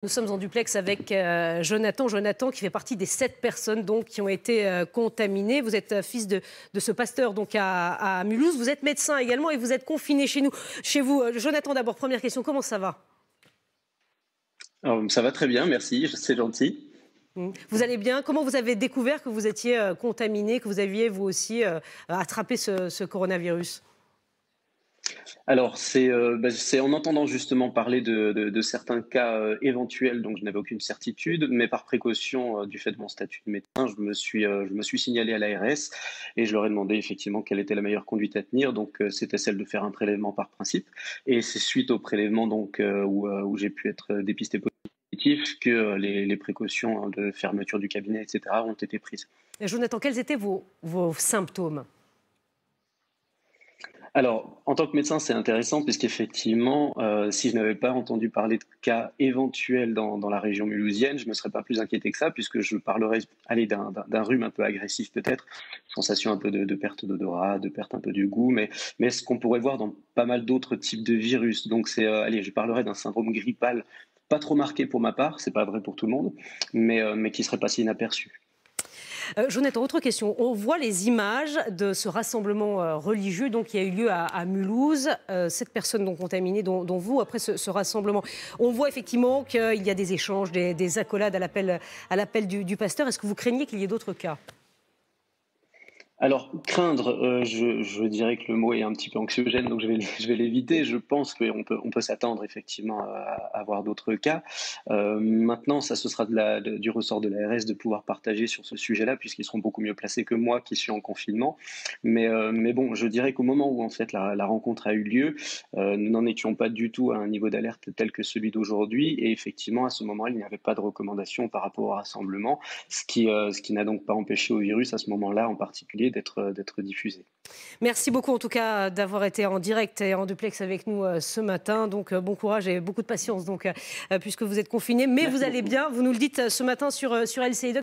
Nous sommes en duplex avec Jonathan. Jonathan qui fait partie des 7 personnes donc, qui ont été contaminées. Vous êtes fils de ce pasteur donc, à Mulhouse. Vous êtes médecin également et vous êtes confiné chez vous. Jonathan, d'abord, première question, comment ça va? Alors, ça va très bien, merci, c'est gentil. Vous allez bien? Comment vous avez découvert que vous étiez contaminé, que vous aviez vous aussi attrapé ce coronavirus? Alors, c'est en entendant justement parler de certains cas éventuels, donc je n'avais aucune certitude, mais par précaution du fait de mon statut de médecin, je me suis signalé à l'ARS et je leur ai demandé effectivement quelle était la meilleure conduite à tenir. Donc, c'était celle de faire un prélèvement par principe. Et c'est suite au prélèvement donc, où j'ai pu être dépisté positif que les précautions de fermeture du cabinet, etc., ont été prises. Jonathan, quels étaient vos symptômes? Alors, en tant que médecin, c'est intéressant puisqu'effectivement, si je n'avais pas entendu parler de cas éventuels dans la région mulhousienne, je ne me serais pas plus inquiété que ça puisque je parlerais, allez, d'un rhume un peu agressif peut-être, sensation un peu de perte d'odorat, de perte un peu du goût, mais ce qu'on pourrait voir dans pas mal d'autres types de virus. Donc allez, je parlerais d'un syndrome grippal pas trop marqué pour ma part, c'est pas vrai pour tout le monde, mais qui serait passé inaperçu. Jonathan, autre question. On voit les images de ce rassemblement religieux donc, qui a eu lieu à Mulhouse. 7 personnes donc, contaminées, dont vous, après ce rassemblement. On voit effectivement qu'il y a des échanges, des accolades à l'appel du pasteur. Est-ce que vous craignez qu'il y ait d'autres cas? Alors, craindre, je dirais que le mot est un petit peu anxiogène, donc je vais l'éviter. Je pense on peut s'attendre effectivement à voir d'autres cas. Maintenant, ça, ce sera du ressort de l'ARS de pouvoir partager sur ce sujet-là, puisqu'ils seront beaucoup mieux placés que moi qui suis en confinement. Mais bon, je dirais qu'au moment où en fait la rencontre a eu lieu, nous n'en étions pas du tout à un niveau d'alerte tel que celui d'aujourd'hui. Et effectivement, à ce moment-là, il n'y avait pas de recommandation par rapport au rassemblement, ce qui n'a donc pas empêché au virus, à ce moment-là en particulier, d'être diffusé. Merci beaucoup en tout cas d'avoir été en direct et en duplex avec nous ce matin. Donc bon courage et beaucoup de patience donc, puisque vous êtes confiné. Mais vous Merci allez beaucoup. bien, vous nous le dites ce matin sur LCI2.